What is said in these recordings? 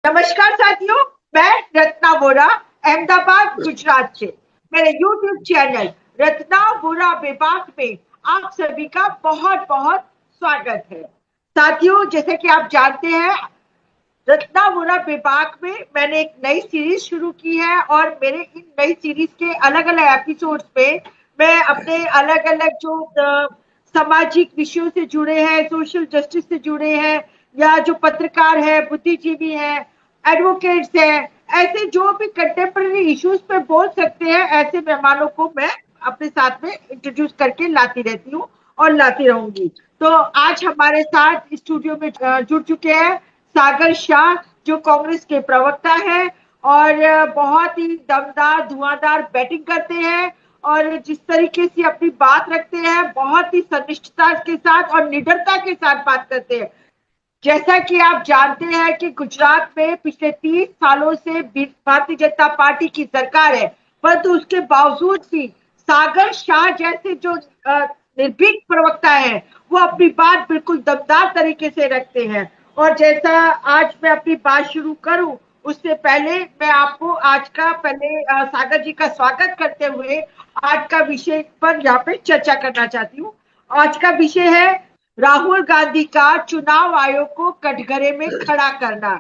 नमस्कार साथियों, मैं रत्ना वोरा अहमदाबाद गुजरात से। मेरे YouTube चैनल रत्ना वोरा विभाग में आप सभी का बहुत बहुत स्वागत है। साथियों, जैसे कि आप जानते हैं, रत्ना वोरा विभाग में मैंने एक नई सीरीज शुरू की है और मेरे इन नई सीरीज के अलग अलग एपिसोड्स में मैं अपने अलग अलग जो सामाजिक विषयों से जुड़े हैं, सोशल जस्टिस से जुड़े हैं, या जो पत्रकार है, बुद्धिजीवी है, एडवोकेट्स है, ऐसे जो भी कंटेम्पररी इश्यूज पे बोल सकते हैं, ऐसे मेहमानों को मैं अपने साथ में इंट्रोड्यूस करके लाती रहती हूँ और लाती रहूंगी। तो आज हमारे साथ स्टूडियो में जुड़ चुके हैं सागर शाह, जो कांग्रेस के प्रवक्ता है और बहुत ही दमदार धुआंधार बैटिंग करते हैं और जिस तरीके से अपनी बात रखते हैं, बहुत ही सनिष्ठता के साथ और निडरता के साथ बात करते हैं। जैसा कि आप जानते हैं कि गुजरात में पिछले 30 सालों से भारतीय जनता पार्टी की सरकार है, परंतु उसके बावजूद भी सागर शाह जैसे जो निर्भीक प्रवक्ता है, वो अपनी बात बिल्कुल दमदार तरीके से रखते हैं। और जैसा आज मैं अपनी बात शुरू करूं, उससे पहले मैं आपको आज का सागर जी का स्वागत करते हुए आज का विषय पर यहाँ पे चर्चा करना चाहती हूँ। आज का विषय है राहुल गांधी का चुनाव आयोग को कटघरे में खड़ा करना।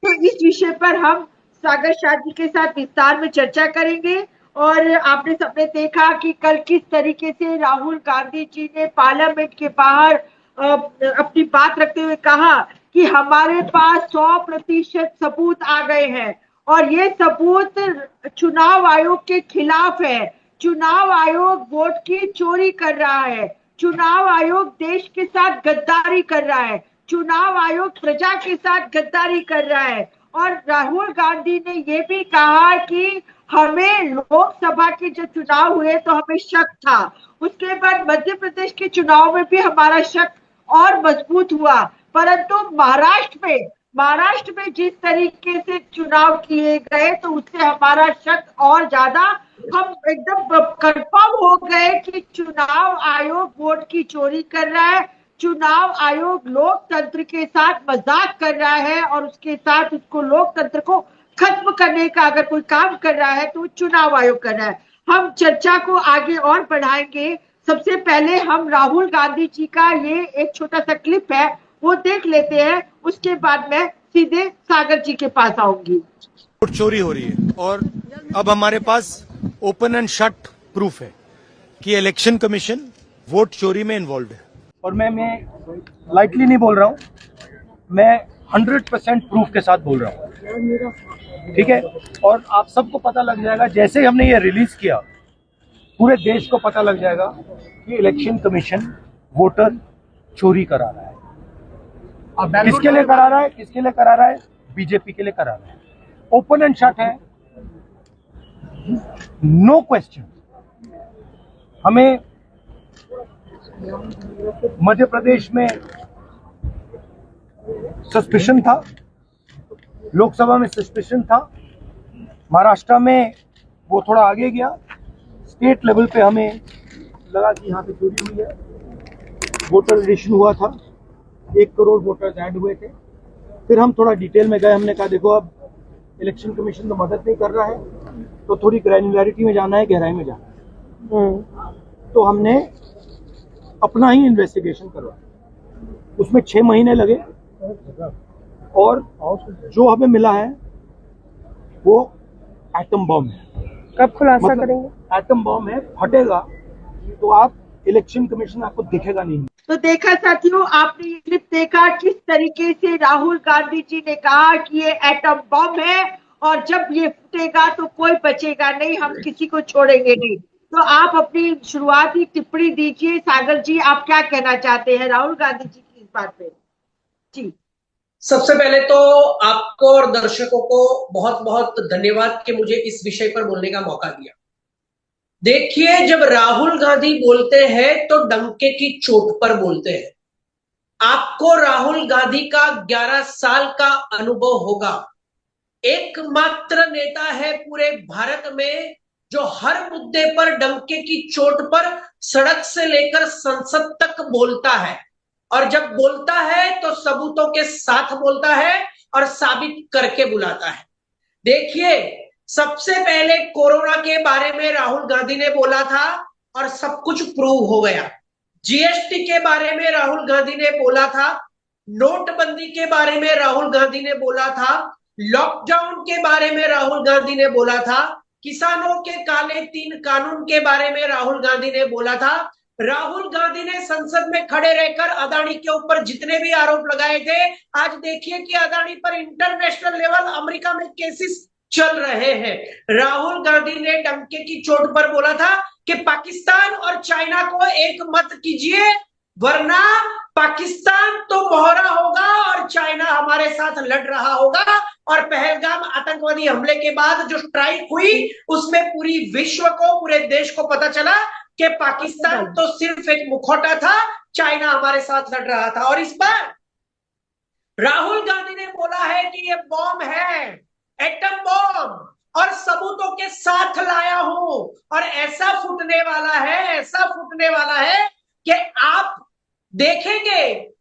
तो इस विषय पर हम सागर शाह जी के साथ विस्तार में चर्चा करेंगे। और आपने सबने देखा कि कल किस तरीके से राहुल गांधी जी ने पार्लियामेंट के बाहर अपनी बात रखते हुए कहा कि हमारे पास 100% सबूत आ गए हैं और ये सबूत चुनाव आयोग के खिलाफ है। चुनाव आयोग वोट की चोरी कर रहा है, चुनाव आयोग देश के साथ गद्दारी कर रहा है, चुनाव आयोग प्रजा के साथ गद्दारी कर रहा है। और राहुल गांधी ने यह भी कहा कि हमें लोकसभा के जो चुनाव हुए तो हमें शक था, उसके बाद मध्य प्रदेश के चुनाव में भी हमारा शक और मजबूत हुआ, परंतु महाराष्ट्र में जिस तरीके से चुनाव किए गए तो उससे हमारा शक और ज्यादा, हम एकदम कंफर्म हो गए कि चुनाव आयोग वोट की चोरी कर रहा है, चुनाव आयोग लोकतंत्र के साथ मजाक कर रहा है और उसके साथ उसको लोकतंत्र को खत्म करने का अगर कोई काम कर रहा है तो चुनाव आयोग कर रहा है। हम चर्चा को आगे और बढ़ाएंगे। सबसे पहले हम राहुल गांधी जी का ये एक छोटा सा क्लिप है, वो देख लेते हैं, उसके बाद मैं सीधे सागर जी के पास आऊंगी। वोट चोरी हो रही है और अब हमारे पास ओपन एंड शट प्रूफ है कि इलेक्शन कमीशन वोट चोरी में इन्वॉल्व है। और मैं लाइटली नहीं बोल रहा हूँ, मैं 100% प्रूफ के साथ बोल रहा हूँ, ठीक है। और आप सबको पता लग जाएगा, जैसे ही हमने ये रिलीज किया पूरे देश को पता लग जाएगा कि इलेक्शन कमीशन वोटर चोरी करा रहा है। किसके लिए करा रहा है? किसके लिए करा रहा है? बीजेपी के लिए करा रहा है। ओपन एंड शट है, नो क्वेश्चन। हमें मध्य प्रदेश में सस्पिशन था, लोकसभा में सस्पिशन था, महाराष्ट्र में वो थोड़ा आगे गया, स्टेट लेवल पे हमें लगा कि यहाँ पे चोरी हुई है। वोटर रजिस्ट्रेशन हुआ था, 1 करोड़ वोटर्स ऐड हुए थे। फिर हम थोड़ा डिटेल में गए, हमने कहा देखो अब इलेक्शन कमीशन तो मदद नहीं कर रहा है, तो थोड़ी ग्रैन्युलैरिटी में जाना है, गहराई में जाना है। तो हमने अपना ही इन्वेस्टिगेशन करवाया, उसमें 6 महीने लगे और जो हमें मिला है वो एटम बम है। कब खुलासा करेंगे? एटम बम है, फटेगा तो आप इलेक्शन कमीशन आपको दिखेगा नहीं। तो देखा साथियों, आपने ये क्लिप देखा किस तरीके से राहुल गांधी जी ने कहा कि ये एटम बम है और जब ये फूटेगा तो कोई बचेगा नहीं, हम किसी को छोड़ेंगे नहीं। तो आप अपनी शुरुआती टिप्पणी दीजिए सागर जी, आप क्या कहना चाहते हैं राहुल गांधी जी की इस बात पे? जी, सबसे पहले तो आपको और दर्शकों को बहुत बहुत धन्यवाद कि मुझे इस विषय पर बोलने का मौका दिया। देखिए, जब राहुल गांधी बोलते हैं तो डंके की चोट पर बोलते हैं। आपको राहुल गांधी का 11 साल का अनुभव होगा। एकमात्र नेता है पूरे भारत में जो हर मुद्दे पर डंके की चोट पर सड़क से लेकर संसद तक बोलता है, और जब बोलता है तो सबूतों के साथ बोलता है और साबित करके बुलाता है। देखिए, सबसे पहले कोरोना के बारे में राहुल गांधी ने बोला था और सब कुछ प्रूव हो गया। जीएसटी के बारे में राहुल गांधी ने बोला था, नोटबंदी के बारे में राहुल गांधी ने बोला था, लॉकडाउन के बारे में राहुल गांधी ने बोला था, किसानों के काले 3 कानून के बारे में राहुल गांधी ने बोला था। राहुल गांधी ने संसद में खड़े रहकर अदानी के ऊपर जितने भी आरोप लगाए थे, आज देखिए कि अदानी पर इंटरनेशनल लेवल अमेरिका में केसेस चल रहे हैं। राहुल गांधी ने डंके की चोट पर बोला था कि पाकिस्तान और चाइना को एक मत कीजिए, वरना पाकिस्तान तो मोहरा होगा और चाइना हमारे साथ लड़ रहा होगा। और पहलगाम आतंकवादी हमले के बाद जो स्ट्राइक हुई, उसमें पूरी विश्व को, पूरे देश को पता चला कि पाकिस्तान तो सिर्फ एक मुखौटा था, चाइना हमारे साथ लड़ रहा था। और इस बार राहुल गांधी ने बोला है कि ये बॉम्ब है, एटम बॉम्ब, और सबूतों के साथ लाया हूं, और ऐसा फूटने वाला है, ऐसा फूटने वाला है कि आप देखेंगे।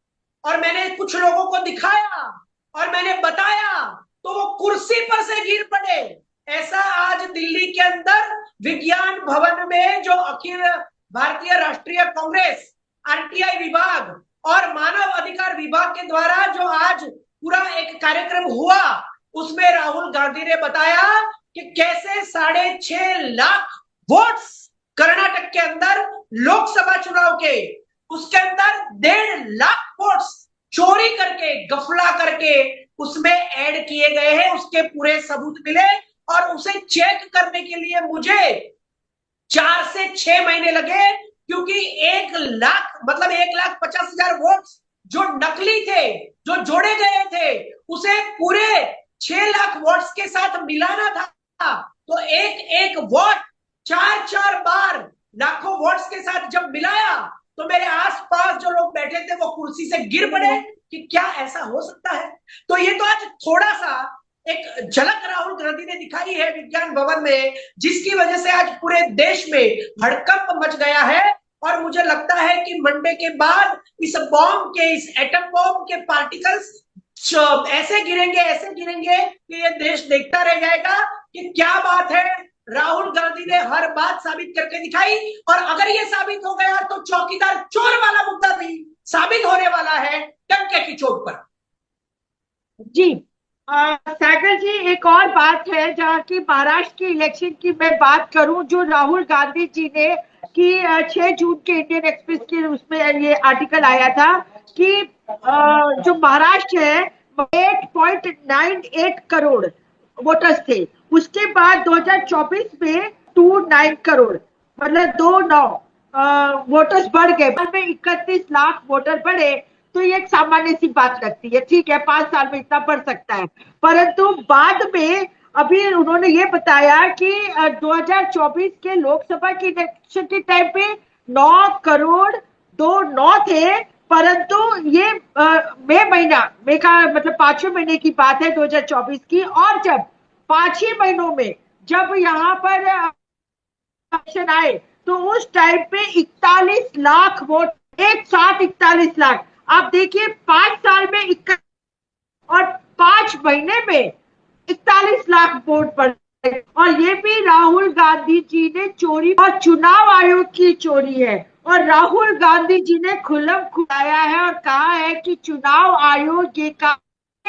और मैंने कुछ लोगों को दिखाया और मैंने बताया तो वो कुर्सी पर से गिर पड़े। ऐसा आज दिल्ली के अंदर विज्ञान भवन में जो अखिल भारतीय राष्ट्रीय कांग्रेस, आरटीआई विभाग और मानव अधिकार विभाग के द्वारा जो आज पूरा एक कार्यक्रम हुआ, उसमें राहुल गांधी ने बताया कि कैसे 6.5 लाख वोट्स कर्नाटक के अंदर लोकसभा चुनाव के, उसके अंदर 1.5 लाख वोट्स चोरी करके, गफला करके उसमें ऐड किए गए हैं। उसके पूरे सबूत मिले और उसे चेक करने के लिए मुझे 4 से 6 महीने लगे, क्योंकि 1,50,000 वोट्स जो नकली थे, जो जोड़े गए थे, उसे पूरे 6 लाख वोट्स के साथ मिलाना था। तो एक वोट 4 बार लाखों वोट्स के साथ जब मिलाया तो मेरे आसपास जो लोग बैठे थे वो कुर्सी से गिर पड़े कि क्या ऐसा हो सकता है। तो ये तो आज थोड़ा सा एक झलक राहुल गांधी ने दिखाई है विज्ञान भवन में, जिसकी वजह से आज पूरे देश में हड़कंप मच गया है। और मुझे लगता है कि मंडे के बाद इस बॉम्ब के, इस एटम बॉम्ब के पार्टिकल्स ऐसे गिरेंगे कि ये देश देखता रह जाएगा कि क्या बात है। राहुल गांधी ने हर बात साबित करके दिखाई, और अगर ये साबित हो गया तो चौकीदार चोर वाला मुद्दा भी साबित होने वाला है डंके की चोट पर। जी सागर जी, एक और बात है जहाँ की महाराष्ट्र की इलेक्शन की मैं बात करूं, जो राहुल गांधी जी ने कि 6 जून के इंडियन एक्सप्रेस के उसमें ये आर्टिकल आया था कि जो महाराष्ट्र है 8.98 करोड़ वोटर्स थे, उसके बाद 2024 में 29 करोड़, मतलब 2.9 वोटर्स बढ़ गए, में 31 लाख वोटर बढ़े। तो ये एक सामान्य सी बात लगती है, ठीक है 5 साल में इतना बढ़ सकता है। परंतु बाद में अभी उन्होंने ये बताया कि 2024 के लोकसभा के इलेक्शन के टाइम पे 9 करोड़ 2.9 थे, परंतु ये मई का मतलब 5वें महीने की बात है 2024 की, और जब 5 ही महीनों में जब यहाँ पर इलेक्शन आए तो उस टाइम पे 41 लाख वोट, एक साथ 41 लाख। आप देखिए 5 साल में 21 और 5 महीने में 41 लाख वोट पड़े, और ये भी राहुल गांधी जी ने चोरी, और चुनाव आयोग की चोरी है। और राहुल गांधी जी ने खुल्लम खुलाया है और कहा है कि चुनाव आयोग ये काम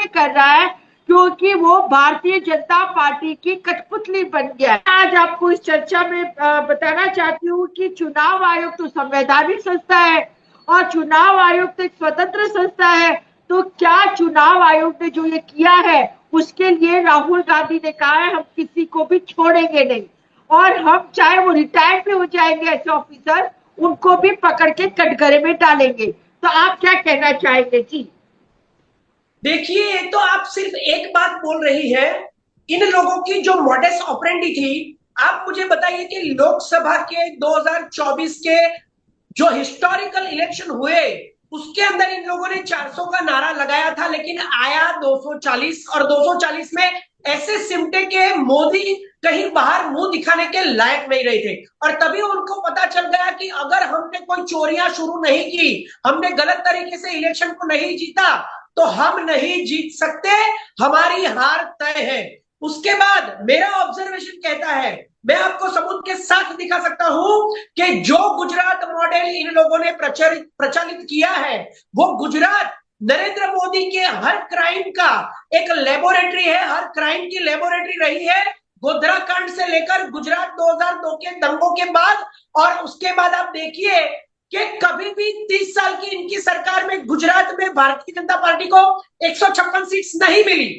कर रहा है क्योंकि वो भारतीय जनता पार्टी की कठपुतली बन गया है। आज आपको इस चर्चा में बताना चाहती हूँ कि चुनाव आयोग तो संवैधानिक संस्था है और चुनाव आयोग तो एक स्वतंत्र संस्था है। तो क्या चुनाव आयोग ने जो ये किया है उसके लिए राहुल गांधी ने कहा है हम किसी को भी छोड़ेंगे नहीं, और हम चाहे वो रिटायर भी हो जाएंगे ऐसे ऑफिसर, उनको भी पकड़ के कटघरे में डालेंगे। तो आप क्या कहना चाहेंगे जी? देखिए, ये तो आप सिर्फ एक बात बोल रही है, इन लोगों की जो मॉडस ऑपरेंडी थी। आप मुझे बताइए कि लोकसभा के 2024 के जो हिस्टोरिकल इलेक्शन हुए उसके अंदर इन लोगों ने 400 का नारा लगाया था, लेकिन आया 240, और 240 में ऐसे सिमटे के मोदी कहीं बाहर मुंह दिखाने के लायक नहीं रहे थे। और तभी उनको पता चल गया कि अगर हमने कोई चोरियां शुरू नहीं की, हमने गलत तरीके से इलेक्शन को नहीं जीता, तो हम नहीं जीत सकते, हमारी हार तय है। उसके बाद मेरा ऑब्जर्वेशन कहता है, मैं आपको सबूत के साथ दिखा सकता हूं कि जो गुजरात मॉडल इन लोगों ने प्रचलित किया है, वो गुजरात नरेंद्र मोदी के हर क्राइम का एक लेबोरेटरी है, हर क्राइम की लेबोरेटरी रही है, गोधरा कांड से लेकर गुजरात 2002 के दंगों के बाद। और उसके बाद आप देखिए कि कभी भी 30 साल की इनकी सरकार में गुजरात में भारतीय जनता पार्टी को 156 सीट्स नहीं मिली।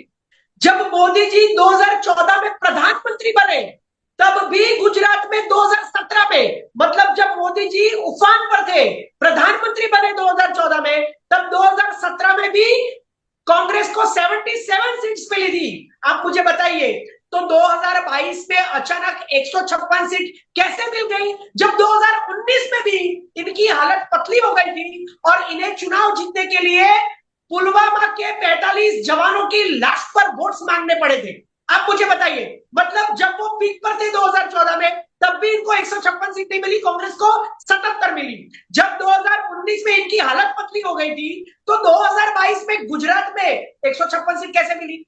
जब मोदी जी 2014 में प्रधानमंत्री बने, तब भी गुजरात में 2017 में, मतलब जब मोदी जी उफान पर थे, प्रधानमंत्री बने 2014 में, तब 2017 में भी कांग्रेस को 77 सीट्स मिली थी। आप मुझे बताइए, तो 2022 में अचानक 156 सीट कैसे मिल गई, जब 2019 में भी इनकी हालत पतली हो गई थी और इन्हें चुनाव जीतने के लिए पुलवामा के 45 जवानों की लाश पर वोट्स मांगने पड़े थे। आप मुझे बताइए, मतलब जब वो पीक पर थे 2014 में, तब भी इनको 156 सीट नहीं मिली, कांग्रेस को 77 मिली। जब 2019 में इनकी हालत पतली हो गई थी, तो 2022 में गुजरात में 156 सीट कैसे मिली?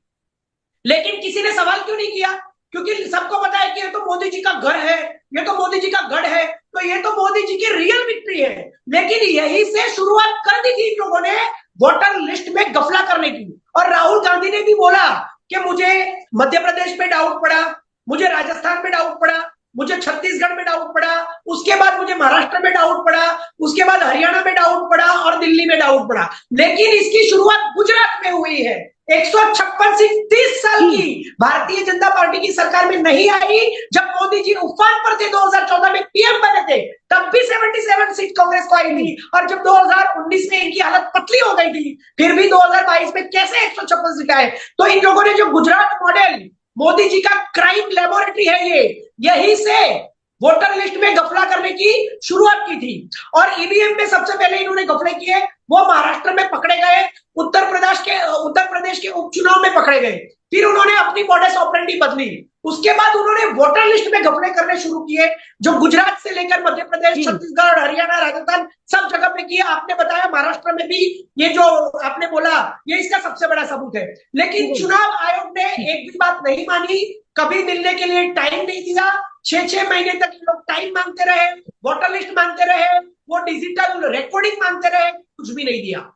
लेकिन किसी ने सवाल क्यों नहीं किया? क्योंकि सबको पता है कि ये तो मोदी जी का घर है, ये तो मोदी जी का गढ़ है, तो ये तो मोदी जी की रियल विक्ट्री है। लेकिन यही से शुरुआत कर दी थी इन लोगों ने वोटर लिस्ट में गफला करने की। और राहुल गांधी ने भी बोला कि मुझे मध्य प्रदेश में डाउट पड़ा, मुझे राजस्थान में डाउट पड़ा, मुझे छत्तीसगढ़ में डाउट पड़ा, उसके बाद मुझे महाराष्ट्र में डाउट पड़ा, उसके बाद हरियाणा में डाउट पड़ा और दिल्ली में डाउट पड़ा। लेकिन इसकी शुरुआत गुजरात में हुई है। 156 सीट 30 साल की भारतीय जनता पार्टी की सरकार में नहीं आई। जब मोदी जी उफान पर थे 2014 में पीएम बने थे, तब भी 77 सीट कांग्रेस को आई थी। और जब 2019 में इनकी हालत पतली हो गई थी, फिर भी 2022 में कैसे 156 सीट आए? तो इन लोगों ने जो गुजरात मॉडल, मोदी जी का क्राइम लेबोरेटरी है ये, यही से वोटर लिस्ट में गफला करने की शुरुआत की थी। और ईवीएम में सबसे पहले इन्होंने गफले किए, वो महाराष्ट्र में पकड़े गए, उत्तर प्रदेश के उपचुनाव में पकड़े गए। फिर उन्होंने अपनी मॉडस ऑपरेंडी बदली। उसके बाद उन्होंने वोटर लिस्ट में घपले करने शुरू किए, जो गुजरात से लेकर मध्य प्रदेश, छत्तीसगढ़, हरियाणा, राजस्थान सब जगह पे किए। आपने बताया महाराष्ट्र में भी ये जो आपने बोला, ये इसका सबसे बड़ा सबूत है। लेकिन चुनाव आयोग ने एक भी बात नहीं मानी, कभी मिलने के लिए टाइम नहीं दिया। 6-6 महीने तक लोग टाइम मांगते रहे, वोटर लिस्ट मांगते रहे, वो डिजिटल रिकॉर्डिंग मांगते रहे, कुछ भी नहीं दिया।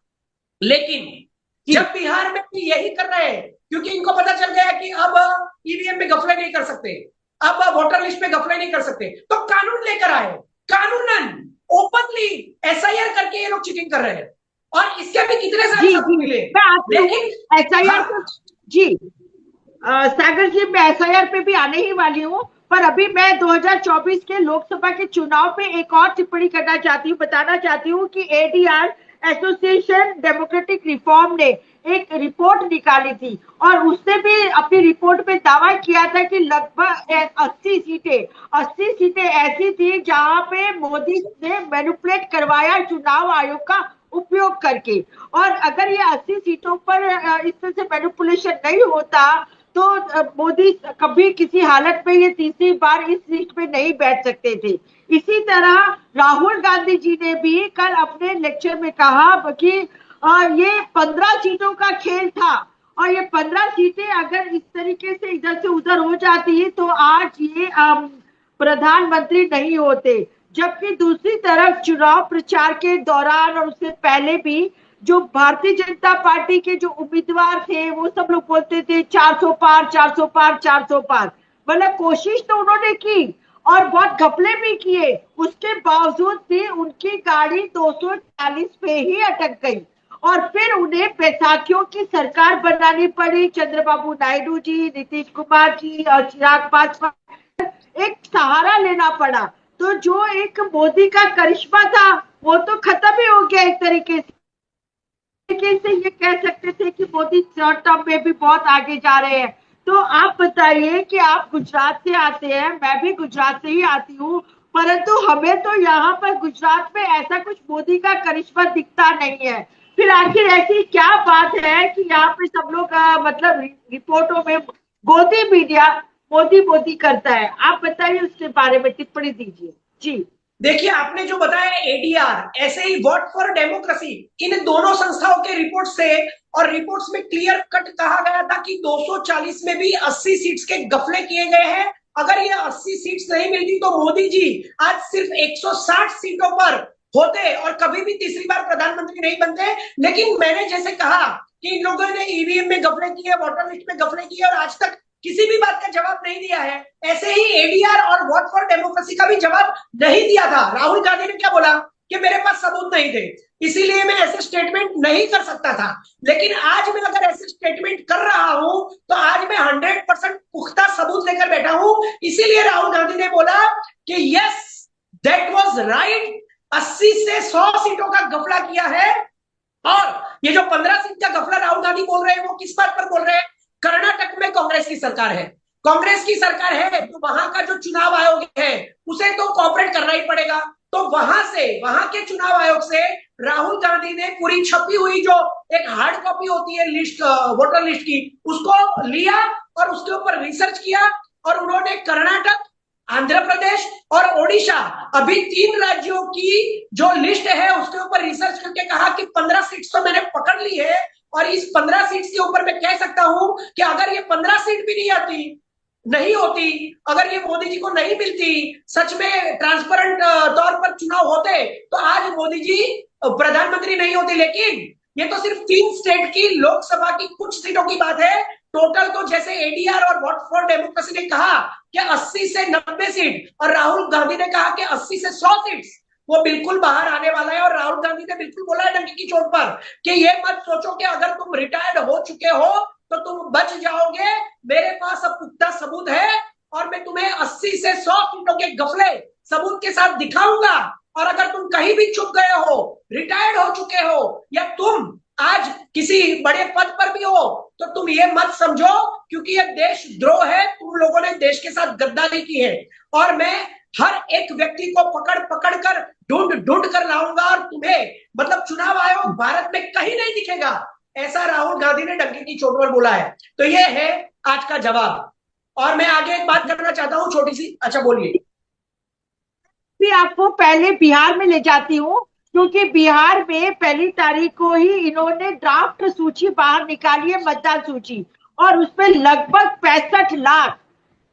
लेकिन जब बिहार में भी यही कर रहे हैं, क्योंकि इनको पता चल गया कि अब ईवीएम में गफले नहीं कर सकते, अब वोटर लिस्ट में गफले नहीं कर सकते, तो कानून लेकर आए, कानूनन ओपनली एसआईआर करके ये लोग चीटिंग कर रहे हैं। और इसके भी कितने सारे सबूत मिले। लेकिन एसआईआर जी सागर जी, मैं एसआईआर पे भी आने ही वाली हूँ, पर अभी मैं 2024 के लोकसभा के चुनाव पे एक और टिप्पणी करना चाहती हूँ, बताना चाहती हूँ कि एडीआर एसोसिएशन डेमोक्रेटिक रिफॉर्म ने एक रिपोर्ट निकाली थी और उसने भी अपनी रिपोर्ट में दावा किया था कि लगभग 80 सीटें ऐसी थी जहां पे मोदी ने मैनिपुलेट करवाया चुनाव आयोग का उपयोग करके। और अगर ये 80 सीटों पर इस तरह से मैनिपुलेशन नहीं होता तो मोदी कभी किसी हालत में ये तीसरी बार इस सीट पे नहीं बैठ सकते थे। इसी तरह राहुल गांधी जी ने भी कल अपने लेक्चर में कहा कि ये 15 सीटों का खेल था और ये 15 सीटें अगर इस तरीके से इधर से उधर हो जाती तो आज ये प्रधानमंत्री नहीं होते। जबकि दूसरी तरफ चुनाव प्रचार के दौरान और उससे पहले भी जो भारतीय जनता पार्टी के जो उम्मीदवार थे वो सब लोग बोलते थे 400 पार, 400 पार, 400 पार। मतलब कोशिश तो उन्होंने की और बहुत घपले भी किए, उसके बावजूद भी उनकी गाड़ी 240 पे ही अटक गई और फिर उन्हें बैसाखियों की सरकार बनानी पड़ी। चंद्रबाबू नायडू जी, नीतीश कुमार जी और चिराग पासवान, एक सहारा लेना पड़ा। तो जो एक मोदी का करिश्मा था वो तो खत्म ही हो गया एक तरीके से। ये कह सकते थे कि मोदी शॉर्ट टर्म में भी बहुत आगे जा रहे हैं। तो आप बताइए कि आप गुजरात से आते हैं, मैं भी गुजरात से ही आती हूँ, परंतु हमें तो यहाँ पर गुजरात में ऐसा कुछ मोदी का करिश्मा दिखता नहीं है। फिर आखिर ऐसी क्या बात है कि यहाँ पे सब लोग मतलब रिपोर्टों में गोदी मीडिया मोदी करता है। आप बताइए उसके बारे में टिप्पणी दीजिए जी। देखिए, आपने जो बताया एडीआर, ऐसे ही वोट फॉर डेमोक्रेसी, इन दोनों संस्थाओं के रिपोर्ट से और रिपोर्ट्स में क्लियर कट कहा गया था कि 240 में भी 80 सीट्स के गफले किए गए हैं। अगर ये 80 सीट्स नहीं मिलती तो मोदी जी आज सिर्फ 160 सीटों पर होते और कभी भी तीसरी बार प्रधानमंत्री नहीं बनते। लेकिन मैंने जैसे कहा कि इन लोगों ने ईवीएम में गफले किए, वोटर लिस्ट में गफले किए और आज तक किसी भी बात का जवाब नहीं दिया है। ऐसे ही एडीआर और वोट फॉर डेमोक्रेसी का भी जवाब नहीं दिया था। राहुल गांधी ने क्या बोला कि मेरे पास सबूत नहीं थे, इसीलिए मैं ऐसे स्टेटमेंट नहीं कर सकता था। लेकिन आज मैं अगर ऐसे स्टेटमेंट कर रहा हूं तो आज मैं 100% पुख्ता सबूत लेकर बैठा हूं। इसीलिए राहुल गांधी ने बोला कि यस दैट वाज राइट, 80 से 100 सीटों का गफला किया है। और ये जो 15 सीट का गफला राहुल गांधी बोल रहे हैं वो किस बात पर बोल रहे हैं? कर्नाटक में कांग्रेस की सरकार है, कांग्रेस की सरकार है तो वहां का जो चुनाव आयोग है उसे तो कोऑपरेट करना ही पड़ेगा। तो वहां के चुनाव आयोग से राहुल गांधी ने पूरी छपी हुई जो एक हार्ड कॉपी होती है लिस्ट, वोटर लिस्ट की, उसको लिया और उसके ऊपर रिसर्च किया और उन्होंने कर्नाटक, आंध्र प्रदेश और ओडिशा, अभी 3 राज्यों की जो लिस्ट है उसके ऊपर रिसर्च करके कहा कि 15 सीट्स तो मैंने पकड़ ली है और इस 15 सीट्स के ऊपर मैं कह सकता हूं कि अगर ये 15 सीट भी नहीं होती, अगर ये मोदी जी को नहीं मिलती, सच में ट्रांसपेरेंट तौर पर चुनाव होते तो आज मोदी जी प्रधानमंत्री नहीं होते। लेकिन ये तो सिर्फ 3 स्टेट की लोकसभा की कुछ सीटों की बात है। टोटल तो जैसे एडीआर और वोट फॉर डेमोक्रेसी ने कहा कि 80 से 90 सीट और राहुल गांधी ने कहा कि 80 से 100 सीट वो बिल्कुल बाहर आने वाला है। और राहुल गांधी ने बिल्कुल बोला है डंकी की चोट पर कि ये मत सोचो कि अगर तुम रिटायर्ड हो चुके हो तो तुम बच जाओगे, मेरे पास अब पुख्ता सबूत है और मैं तुम्हें 80 से 100 सीटों के गफले सबूत के साथ दिखाऊंगा। और अगर तुम कहीं भी छुप गए हो, रिटायर्ड हो चुके हो या तुम आज किसी बड़े पद पर भी हो तो तुम ये मत समझो क्योंकि ये देशद्रोह है, तुम लोगों ने देश के साथ गद्दारी की है और मैं हर एक व्यक्ति को पकड़ कर ढूंढ कर लाऊंगा और तुम्हें मतलब चुनाव आयोग भारत में कहीं नहीं दिखेगा, ऐसा राहुल गांधी ने डंके की चोट पर बोला है। तो ये है आज का जवाब। और मैं आगे एक बात करना चाहता हूं छोटी सी। अच्छा बोलिए। भी आपको पहले बिहार में ले जाती हूँ क्योंकि बिहार में 1 तारीख को ही इन्होंने ड्राफ्ट सूची बाहर निकाली है, मतदान सूची, और उसमें लगभग 65 लाख,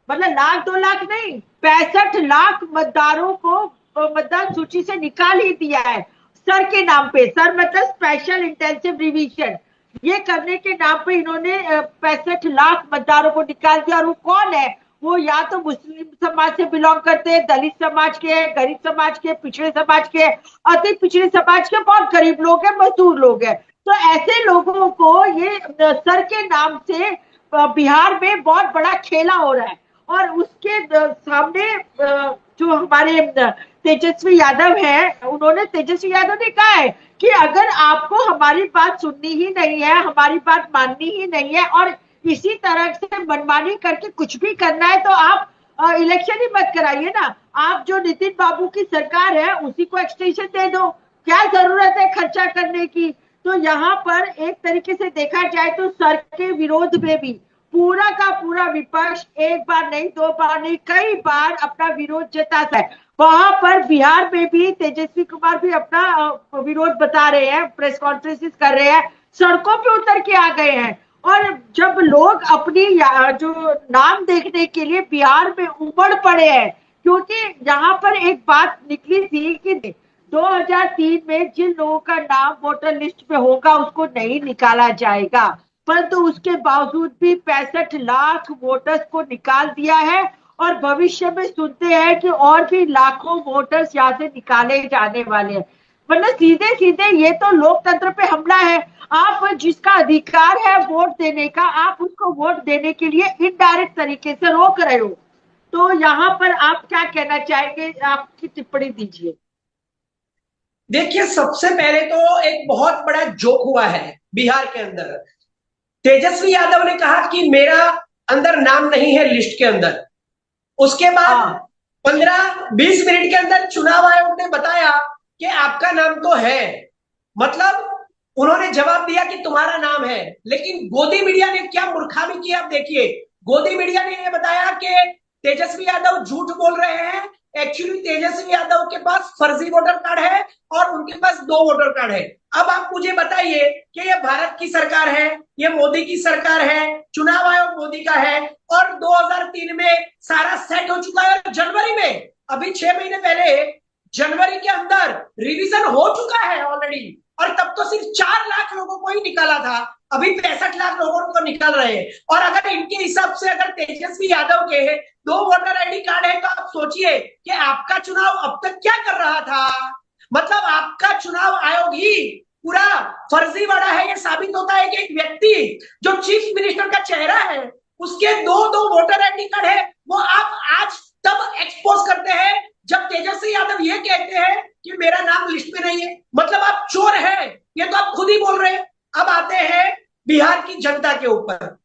मतलब लाख 2 लाख नहीं, 65 लाख मतदारों को मतदान सूची से निकाल ही दिया है सर के नाम पे। सर मतलब स्पेशल इंटेंसिव रिवीजन, ये करने के नाम पे इन्होंने 65 लाख मतदारों को निकाल दिया। और वो कौन है? वो या तो मुस्लिम समाज से बिलोंग करते हैं, दलित समाज के, गरीब समाज के, पिछड़े समाज के, अति पिछड़े समाज के, बहुत गरीब लोग हैं, मजदूर लोग हैं। तो ऐसे लोगों को ये सर के नाम से बिहार में बहुत बड़ा खेला हो रहा है। और उसके सामने जो हमारे तेजस्वी यादव है, उन्होंने, तेजस्वी यादव ने कहा है कि अगर आपको हमारी बात सुननी ही नहीं है, हमारी बात माननी ही नहीं है और इसी तरह से मनमानी करके कुछ भी करना है तो आप इलेक्शन ही मत कराइए ना। आप जो नितिन बाबू की सरकार है उसी को एक्सटेंशन दे दो, क्या जरूरत है खर्चा करने की। तो यहाँ पर एक तरीके से देखा जाए तो सर के विरोध में भी पूरा का पूरा विपक्ष 1 बार नहीं, 2 बार नहीं, कई बार अपना विरोध जताता है। वहां पर बिहार में भी तेजस्वी कुमार भी अपना विरोध बता रहे हैं, प्रेस कॉन्फ्रेंसेस कर रहे हैं, सड़कों पे उतर के आ गए हैं। और जब लोग अपनी जो नाम देखने के लिए बिहार में उमड़ पड़े हैं, क्योंकि यहाँ पर एक बात निकली थी कि 2003 में जिन लोगों का नाम वोटर लिस्ट में होगा उसको नहीं निकाला जाएगा, परंतु उसके बावजूद भी 65 लाख वोटर्स को निकाल दिया है। और भविष्य में सुनते हैं कि और भी लाखों वोटर्स यहाँ से निकाले जाने वाले हैं। मतलब सीधे सीधे ये तो लोकतंत्र पे हमला है। आप जिसका अधिकार है वोट देने का, आप उसको वोट देने के लिए इनडायरेक्ट तरीके से रोक रहे हो। तो यहाँ पर आप क्या कहना चाहेंगे, आपकी टिप्पणी दीजिए। देखिए, सबसे पहले तो एक बहुत बड़ा जोक हुआ है बिहार के अंदर। तेजस्वी यादव ने कहा कि मेरा अंदर नाम नहीं है लिस्ट के अंदर। उसके बाद 15-20 मिनट के अंदर चुनाव आयोग ने बताया कि आपका नाम तो है, मतलब उन्होंने जवाब दिया कि तुम्हारा नाम है। लेकिन गोदी मीडिया ने क्या मूर्खामी की आप देखिए। गोदी मीडिया ने यह बताया कि तेजस्वी यादव झूठ बोल रहे हैं एक्चुअली तेजस्वी यादव के पास फर्जी वोटर कार्ड है और उनके पास 2 वोटर कार्ड है। अब आप मुझे बताइए कि ये भारत की सरकार है, ये मोदी की सरकार है, चुनाव आयोग मोदी का है और 2003 में सारा सेट हो चुका है। जनवरी में, अभी 6 महीने पहले जनवरी के अंदर रिवीजन हो चुका है ऑलरेडी, और तब तो सिर्फ 4 लाख लोगों को ही निकाला था, अभी 65 लाख लोगों को निकाल रहे हैं। और अगर इनके हिसाब से अगर तेजस्वी यादव के 2 वोटर आईडी कार्ड है तो आप सोचिए कि आपका चुनाव अब तक क्या कर रहा था। मतलब आपका चुनाव आयोग ही पूरा फर्जी वाला है। ये साबित होता है कि एक व्यक्ति जो चीफ मिनिस्टर का चेहरा है उसके 2 वोटर आईडी कार्ड है, वो आप आज तब एक्सपोज करते हैं जब तेजस्वी यादव ये कहते हैं कि मेरा नाम लिस्ट में नहीं है। मतलब आप चोर हैं, ये तो आप खुद ही बोल रहे हैं। अब आते हैं बिहार की जनता के ऊपर।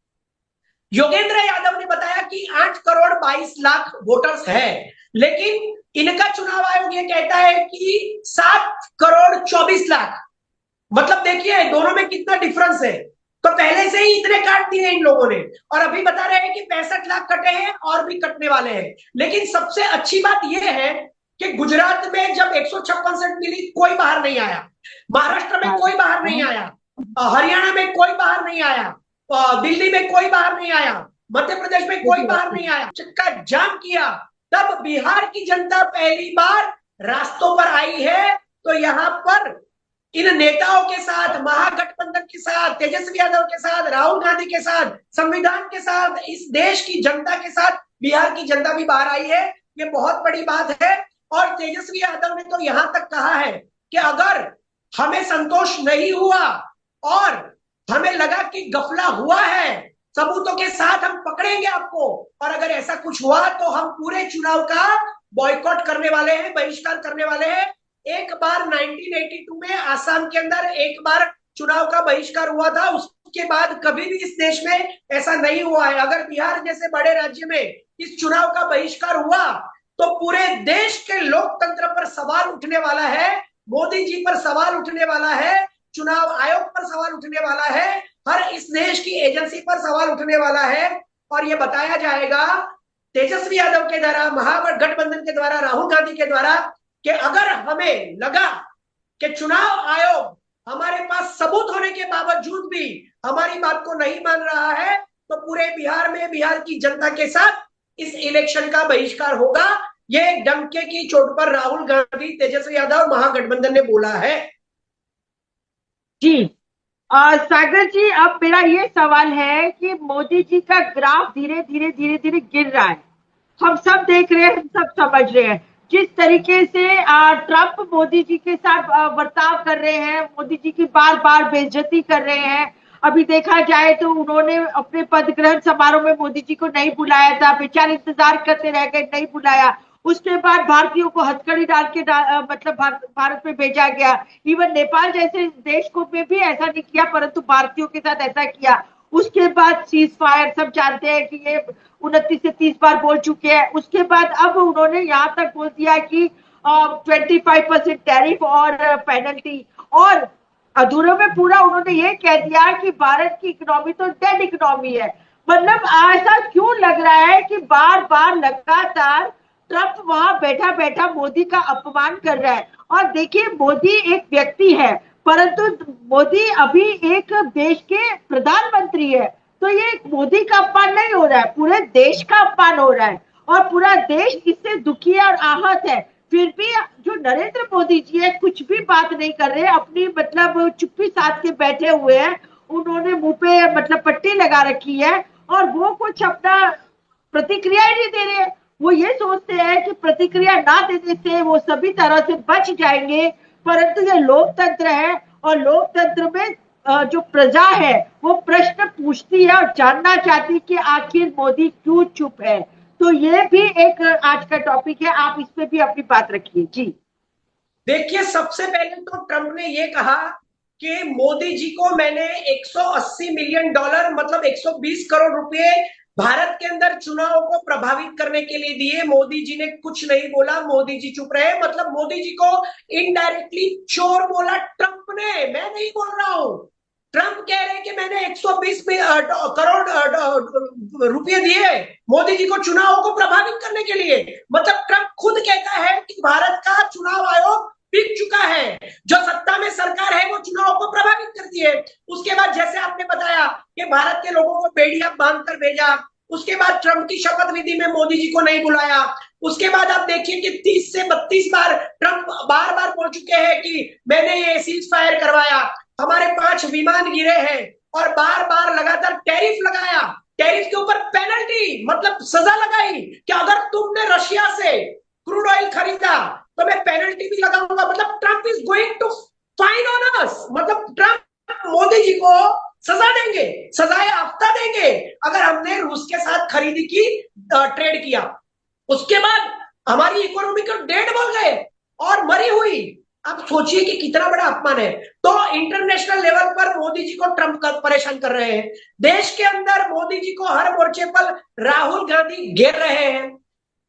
योगेंद्र यादव ने बताया कि 8 करोड़ 22 लाख वोटर्स है, लेकिन इनका चुनाव आयोग ये कहता है कि 7 करोड़ 24 लाख। मतलब देखिए दोनों में कितना डिफरेंस है। तो पहले से ही इतने काट दिए इन लोगों ने, और अभी बता रहे हैं कि 65 लाख कटे हैं और भी कटने वाले हैं। लेकिन सबसे अच्छी बात यह है कि गुजरात में जब 156 सीट मिली कोई बाहर नहीं आया, महाराष्ट्र में कोई बाहर नहीं आया, हरियाणा में कोई बाहर नहीं आया, दिल्ली में कोई बाहर नहीं आया, मध्य प्रदेश में कोई बाहर नहीं आया, चक्का जाम किया। तब बिहार की जनता पहली बार रास्तों पर आई है। तो यहाँ पर इन नेताओं के साथ, महागठबंधन के साथ, तेजस्वी यादव के साथ, राहुल गांधी के साथ, संविधान के साथ, इस देश की जनता के साथ बिहार की जनता भी बाहर आई है। ये बहुत बड़ी बात है। और तेजस्वी यादव ने तो यहां तक कहा है कि अगर हमें संतोष नहीं हुआ और हमें लगा कि गफला हुआ है, सबूतों के साथ हम पकड़ेंगे आपको, और अगर ऐसा कुछ हुआ तो हम पूरे चुनाव का बॉयकॉट करने वाले हैं, बहिष्कार करने वाले हैं। एक बार 1982 में आसाम के अंदर एक बार चुनाव का बहिष्कार हुआ था, उसके बाद कभी भी इस देश में ऐसा नहीं हुआ है। अगर बिहार जैसे बड़े राज्य में इस चुनाव का बहिष्कार हुआ तो पूरे देश के लोकतंत्र पर सवाल उठने वाला है, मोदी जी पर सवाल उठने वाला है, चुनाव आयोग पर सवाल उठने वाला है, हर इस देश की एजेंसी पर सवाल उठने वाला है। और ये बताया जाएगा तेजस्वी यादव के द्वारा, महागठबंधन के द्वारा, राहुल गांधी के द्वारा कि अगर हमें लगा कि चुनाव आयोग हमारे पास सबूत होने के बावजूद भी हमारी बात को नहीं मान रहा है तो पूरे बिहार में बिहार की जनता के साथ इस इलेक्शन का बहिष्कार होगा। ये डंके की चोट पर राहुल गांधी, तेजस्वी यादव, महागठबंधन ने बोला है। जी सागर जी, अब मेरा ये सवाल है कि मोदी जी का ग्राफ धीरे धीरे गिर रहा है। हम सब देख रहे हैं, हम सब समझ रहे हैं जिस तरीके से ट्रंप मोदी जी के साथ बर्ताव कर रहे हैं, मोदी जी की बार बार बेइज्जती कर रहे हैं। अभी देखा जाए तो उन्होंने अपने पद ग्रहण समारोह में मोदी जी को नहीं बुलाया था, बेचारे इंतजार करते रह गए, नहीं बुलाया। उसके बाद भारतीयों को हथकड़ी डाल के मतलब भारत में भेजा गया। इवन नेपाल जैसे देश को में भी ऐसा नहीं किया, परंतु भारतीयों के साथ ऐसा किया। उसके बाद सीज फायर, सब जानते हैं कि ये 29 से 30 बार बोल चुके हैं। उसके बाद अब उन्होंने यहाँ तक बोल दिया कि 25% टैरिफ और पेनल्टी, और अधूरे में पूरा उन्होंने ये कह दिया कि भारत की इकोनॉमी तो डेड इकोनॉमी है। मतलब ऐसा क्यों लग रहा है कि बार बार लगातार ट्रंप वहां बैठा बैठा मोदी का अपमान कर रहा है। और देखिए, मोदी एक व्यक्ति है, परंतु मोदी अभी एक देश के प्रधानमंत्री है। तो ये मोदी का अपमान नहीं हो रहा है, पूरे देश का अपमान हो रहा है, और पूरा देश इससे दुखी और आहत है। फिर भी जो नरेंद्र मोदी जी है कुछ भी बात नहीं कर रहे, अपनी मतलब चुप्पी साध के बैठे हुए हैं। उन्होंने मुंह पे मतलब पट्टी लगा रखी है और वो कुछ अपना प्रतिक्रिया ही नहीं दे रहे हैं। वो ये सोचते हैं कि प्रतिक्रिया ना देने से वो सभी तरह से बच जाएंगे, परंतु ये लोकतंत्र है और लोकतंत्र में जो प्रजा है वो प्रश्न पूछती है और जानना चाहती है कि आखिर मोदी क्यों चुप है। तो ये भी एक आज का टॉपिक है, आप इस पे भी अपनी बात रखिए। जी देखिए, सबसे पहले तो ट्रंप ने ये कहा कि मोदी जी को मैंने 180 मिलियन डॉलर मतलब 120 करोड़ रुपए भारत के अंदर चुनावों को प्रभावित करने के लिए दिए। मोदी जी ने कुछ नहीं बोला, मोदी जी चुप रहे। मतलब मोदी जी को इनडायरेक्टली चोर बोला ट्रंप ने, मैं नहीं बोल रहा हूं। ट्रंप कह रहे हैं कि मैंने 120 करोड़ रुपए दिए मोदी जी को चुनावों को प्रभावित करने के लिए। मतलब ट्रंप खुद कहता है कि भारत का चुनाव आयोग बिक चुका है, जो सत्ता में सरकार है वो चुनाव को प्रभावित करती है। उसके बाद जैसे आपने बताया कि भारत के लोगों को बेड़ियां बांधकर भेजा, उसके बाद ट्रंप की शपथ विधि में मोदी जी को नहीं बुलाया। उसके बाद आप देखिए कि 30 से 32 बार ट्रंप बार बार बोल चुके हैं कि मैंने ये सीज फायर करवाया, हमारे 5 विमान गिरे हैं, और बार बार लगातार टैरिफ लगाया, टैरिफ के ऊपर पेनल्टी मतलब सजा लगाई कि अगर तुमने रशिया से क्रूड ऑयल खरीदा तो मैं पेनल्टी भी लगाऊंगा। मतलब Trump is going to fine on us, मतलब ट्रंप मोदी जी को सजा देंगे, सजाए आफ्ता देंगे अगर हमने रूस के साथ खरीदी की, ट्रेड किया। उसके बाद हमारी इकोनॉमी को डेड बोल गए और मरी हुई। आप सोचिए कि कितना बड़ा अपमान है। तो इंटरनेशनल लेवल पर मोदी जी को ट्रंप परेशान कर रहे हैं, देश के अंदर मोदी जी को हर मोर्चे पर राहुल गांधी घेर रहे हैं।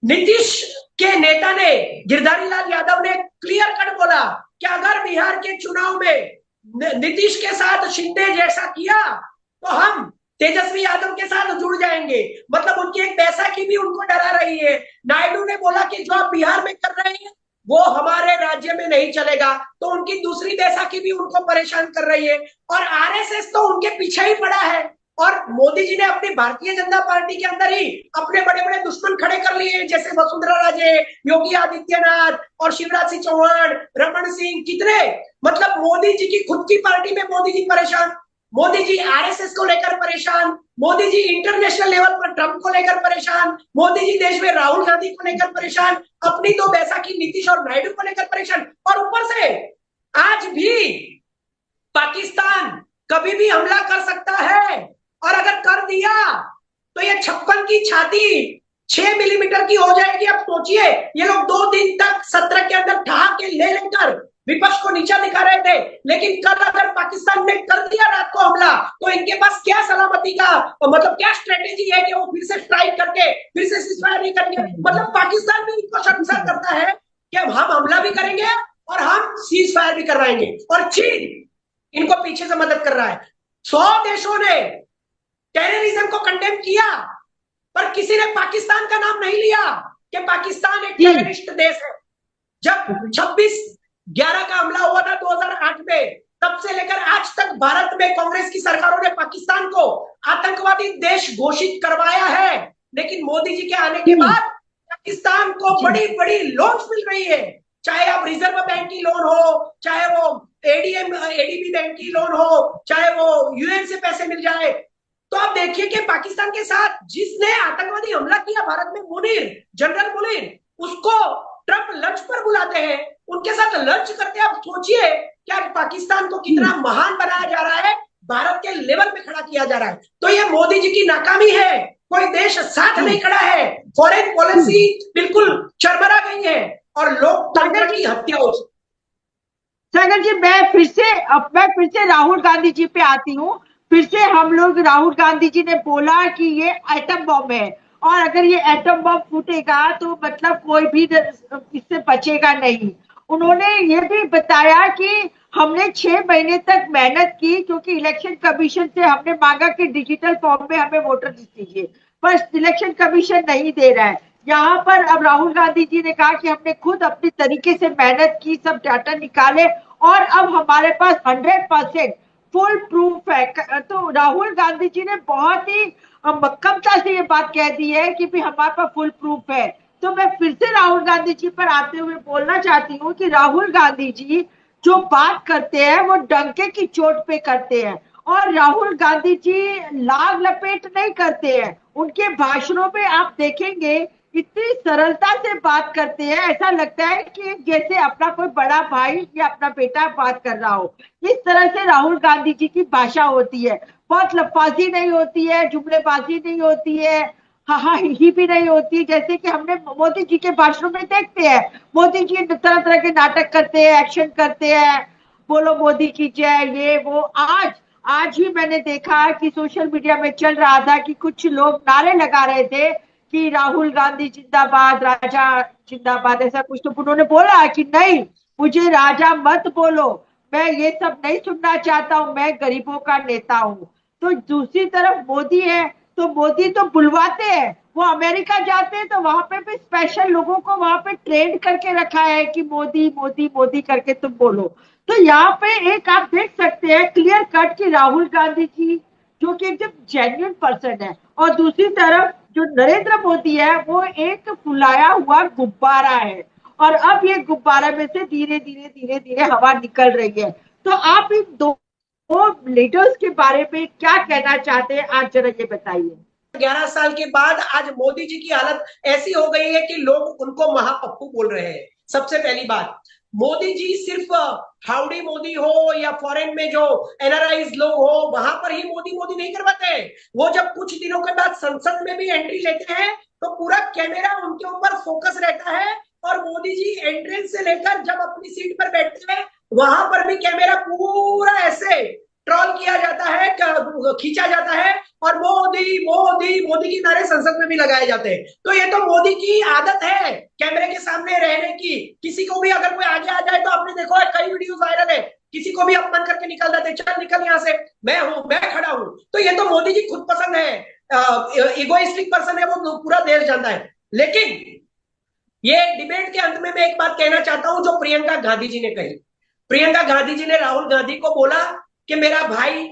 नीतीश के नेता ने, गिरधारी लाल यादव ने क्लियर कट बोला कि अगर बिहार के चुनाव में नीतीश के साथ शिंदे जैसा किया तो हम तेजस्वी यादव के साथ जुड़ जाएंगे। मतलब उनकी एक बैसाखी भी उनको डरा रही है। नायडू ने बोला कि जो आप बिहार में कर रहे हैं वो हमारे राज्य में नहीं चलेगा, तो उनकी दूसरी बैसाखी भी उनको परेशान कर रही है। और आरएसएस तो उनके पीछे ही पड़ा है, और मोदी जी ने अपनी भारतीय जनता पार्टी के अंदर ही अपने बड़े बड़े दुश्मन खड़े कर लिए, जैसे वसुंधरा राजे, योगी आदित्यनाथ और शिवराज सिंह चौहान, रमन सिंह, कितने। मतलब मोदी जी की खुद की पार्टी में मोदी जी परेशान, मोदी जी आरएसएस को लेकर परेशान, मोदी जी इंटरनेशनल लेवल पर ट्रंप को लेकर परेशान, मोदी जी देश में राहुल गांधी को लेकर परेशान, अपनी तो बैसाखी नीतीश और नायडू को लेकर परेशान, और ऊपर से आज भी पाकिस्तान कभी भी हमला कर सकता है, और अगर कर दिया तो ये 56 की छाती 6 मिलीमीटर की हो जाएगी। अब सोचिए, ये लोग 2 दिन तक सत्र के अंदर ठहाके ले लेकर विपक्ष को नीचा दिखा रहे थे, लेकिन कल अगर पाकिस्तान ने कर दिया रात को हमला तो इनके पास क्या सलामती का मतलब क्या स्ट्रेटेजी है कि वो फिर से स्ट्राइक करके फिर से सीजफायर नहीं करेंगे। मतलब पाकिस्तान भी इनको शर्मसार करता है कि हम हमला भी करेंगे और हम सीज फायर भी करवाएंगे, और चीन इनको पीछे से मदद कर रहा है। 100 देशों ने टेररिज्म को कंडेम किया, पर किसी ने पाकिस्तान का नाम नहीं लिया कि पाकिस्तान एक टेररिस्ट देश है। जब 26/11 का हमला हुआ था 2008 में, तब से लेकर आज तक भारत में कांग्रेस की सरकारों ने पाकिस्तान को आतंकवादी देश घोषित करवाया है, लेकिन मोदी जी के आने के बाद पाकिस्तान को बड़ी बड़ी लोन्स मिल रही है, चाहे आप रिजर्व बैंक की लोन हो, चाहे वो एडीबी बैंक की लोन हो, चाहे वो यूएन से पैसे मिल जाए। तो आप देखिए कि पाकिस्तान के साथ जिसने आतंकवादी हमला किया भारत में, मुनीर, जनरल मुनीर, उसको ट्रंप लंच पर बुलाते हैं, उनके साथ लंच करते हैं। आप सोचिए क्या पाकिस्तान को कितना महान बनाया जा रहा है, भारत के लेवल पे खड़ा किया जा रहा है। तो ये मोदी जी की नाकामी है, कोई देश साथ नहीं खड़ा है, फॉरेन पॉलिसी बिल्कुल चरमरा गई है और लोकतंत्र की हत्या हो। सागर जी, मैं फिर से राहुल गांधी जी पे आती हूँ। फिर से हम लोग, राहुल गांधी जी ने बोला कि ये एटम बम है, और अगर ये एटम बम फूटेगा तो मतलब कोई भी इससे बचेगा नहीं। उन्होंने ये भी बताया कि हमने 6 महीने तक मेहनत की, क्योंकि इलेक्शन कमीशन से हमने मांगा कि डिजिटल फॉर्म में हमें वोटर लिस्ट दीजिए, पर इलेक्शन कमीशन नहीं दे रहा है। यहाँ पर अब राहुल गांधी जी ने कहा कि हमने खुद अपनी तरीके से मेहनत की, सब डाटा निकाले, और अब हमारे पास 100% फुल प्रूफ है। तो राहुल गांधी जी ने बहुत ही मक्कमता से ये बात कह दी है कि भी हमारे पास फुल प्रूफ है। तो मैं फिर से राहुल गांधी जी पर आते हुए बोलना चाहती हूँ कि राहुल गांधी जी जो बात करते हैं वो डंके की चोट पे करते हैं, और राहुल गांधी जी लाग लपेट नहीं करते हैं। उनके भाषणों में आप देखेंगे इतनी सरलता से बात करते हैं, ऐसा लगता है कि जैसे अपना कोई बड़ा भाई या अपना बेटा बात कर रहा हो। इस तरह से राहुल गांधी जी की भाषा होती है, बहुत लफाजी नहीं होती है, जुमलेबाजी नहीं होती है, हाँ ही भी नहीं होती, जैसे कि हमने मोदी जी के भाषणों में देखते हैं। मोदी जी तरह तरह के नाटक करते हैं, एक्शन करते हैं, बोलो मोदी की जय, ये वो। आज ही मैंने देखा कि सोशल मीडिया में चल रहा था कि कुछ लोग नारे लगा रहे थे कि राहुल गांधी जिंदाबाद, राजा जिंदाबाद, ऐसा कुछ। तो उन्होंने बोला कि नहीं, मुझे राजा मत बोलो, मैं ये सब नहीं सुनना चाहता हूँ, मैं गरीबों का नेता हूँ। तो दूसरी तरफ मोदी है, तो मोदी तो बुलवाते हैं, वो अमेरिका जाते हैं तो वहां पे भी स्पेशल लोगों को वहां पे ट्रेन करके रखा है कि मोदी मोदी मोदी करके तुम बोलो। तो यहाँ पे एक आप देख सकते हैं क्लियर कट कि राहुल गांधी जी जो कि एकदम जेन्युइन पर्सन है, और दूसरी तरफ जो नरेंद्र मोदी है वो एक फुलाया हुआ गुब्बारा है, और अब ये गुब्बारा में से धीरे धीरे धीरे धीरे हवा निकल रही है। तो आप इन दो लीडर्स के बारे में क्या कहना चाहते हैं, आज जरा ये बताइए। 11 साल के बाद आज मोदी जी की हालत ऐसी हो गई है कि लोग उनको महापप्पू बोल रहे हैं। सबसे पहली बात, मोदी जी सिर्फ हाउडी मोदी हो या फॉरेन में जो एनआरआईज लोग हो वहां पर ही मोदी मोदी नहीं करवाते। वो जब कुछ दिनों के बाद संसद में भी एंट्री लेते हैं तो पूरा कैमरा उनके ऊपर फोकस रहता है, और मोदी जी एंट्रेंस से लेकर जब अपनी सीट पर बैठते हैं वहां पर भी कैमरा पूरा ऐसे ट्रॉल किया जाता है, खींचा जाता है, और मोदी मोदी मोदी के नारे संसद में भी लगाए जाते हैं। तो ये तो मोदी की आदत है कैमरे के सामने रहने की। किसी को भी अगर कोई आगे आ जाए तो आपने देखो है कई वीडियो वायरल है, किसी को भी अपमान करके निकाल देते, चल निकल यहां से, मैं हूं, मैं खड़ा हूं। तो ये तो मोदी जी खुद पसंद है, इगोइस्टिक पर्सन है, वो पूरा देश जानता है। लेकिन ये डिबेट के अंत में मैं एक बात कहना चाहता हूं जो प्रियंका गांधी जी ने कही। प्रियंका गांधी जी ने राहुल गांधी को बोला कि मेरा भाई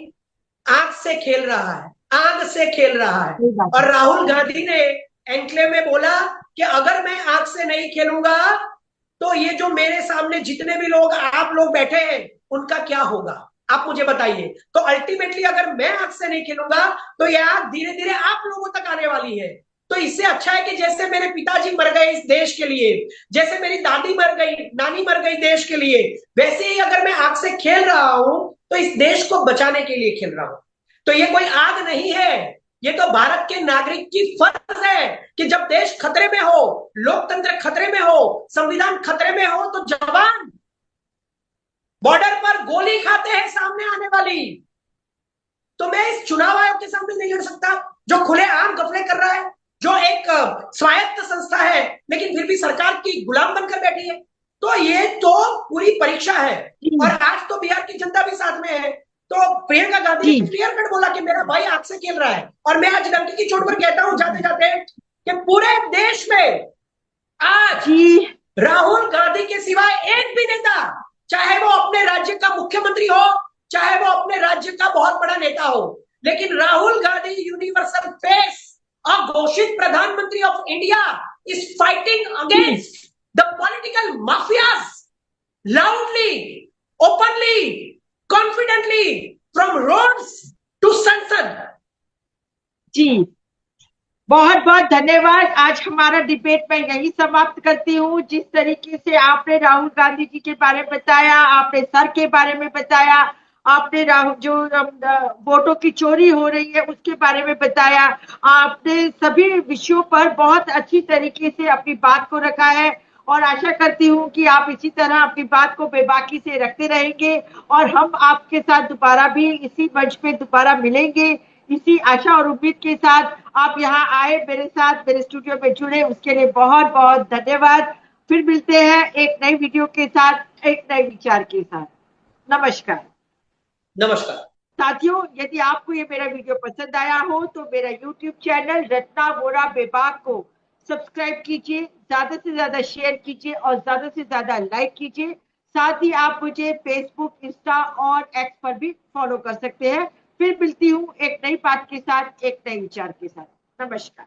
आग से खेल रहा है, आग से खेल रहा है, और राहुल गांधी ने एनक्लेव में बोला कि अगर मैं आग से नहीं खेलूंगा तो ये जो मेरे सामने जितने भी लोग आप लोग बैठे हैं उनका क्या होगा, आप मुझे बताइए। तो अल्टीमेटली अगर मैं आग से नहीं खेलूंगा तो ये आग धीरे धीरे आप लोगों तक आने वाली है। तो इससे अच्छा है कि जैसे मेरे पिताजी मर गए इस देश के लिए, जैसे मेरी दादी मर गई, नानी मर गई देश के लिए, वैसे ही अगर मैं आग से खेल रहा हूं तो इस देश को बचाने के लिए खेल रहा हूं। तो ये कोई आग नहीं है, ये तो भारत के नागरिक की फर्ज है कि जब देश खतरे में हो, लोकतंत्र खतरे में हो, संविधान खतरे में हो, तो जवान बॉर्डर पर गोली खाते हैं सामने आने वाली। तो मैं इस चुनाव आयोग के सामने नहीं लड़ सकता जो खुलेआम गफले कर रहा है, जो एक स्वायत्त संस्था है लेकिन फिर भी सरकार की गुलाम बनकर बैठी है। तो ये तो पूरी परीक्षा है, और आज तो बिहार की जनता भी साथ में है। तो प्रियंका गांधी ने क्लियर कट बोला कि मेरा भाई आग से खेल रहा है, और मैं आज डंकी की चोट पर कहता हूं जाते जाते कि पूरे देश में आज राहुल गांधी के सिवाय एक भी नेता, चाहे वो अपने राज्य का मुख्यमंत्री हो, चाहे वो अपने राज्य का बहुत बड़ा नेता हो, लेकिन राहुल गांधी यूनिवर्सल फेस, अघोषित प्रधानमंत्री of India, is fighting against the political mafias loudly, openly, confidently from roads to संसद। जी बहुत बहुत धन्यवाद। आज हमारा डिबेट मैं यही समाप्त करती हूँ। जिस तरीके से आपने राहुल गांधी जी के बारे में बताया, आपने सर के बारे में बताया, आपने जो वोटों की चोरी हो रही है उसके बारे में बताया, आपने सभी विषयों पर बहुत अच्छी तरीके से अपनी बात को रखा है, और आशा करती हूँ कि आप इसी तरह अपनी बात को बेबाकी से रखते रहेंगे, और हम आपके साथ दोबारा भी इसी मंच पे दोबारा मिलेंगे। इसी आशा और उम्मीद के साथ आप यहाँ आए, मेरे साथ मेरे स्टूडियो में जुड़े, उसके लिए बहुत बहुत धन्यवाद। फिर मिलते हैं एक नई वीडियो के साथ, एक नए विचार के साथ। नमस्कार। नमस्कार साथियों, यदि आपको ये मेरा वीडियो पसंद आया हो तो मेरा YouTube चैनल रत्ना वोरा बेबाक को सब्सक्राइब कीजिए, ज्यादा से ज्यादा शेयर कीजिए और ज्यादा से ज्यादा लाइक कीजिए। साथ ही आप मुझे फेसबुक, इंस्टा और एक्स पर भी फॉलो कर सकते हैं। फिर मिलती हूँ एक नई बात के साथ, एक नए विचार के साथ। नमस्कार।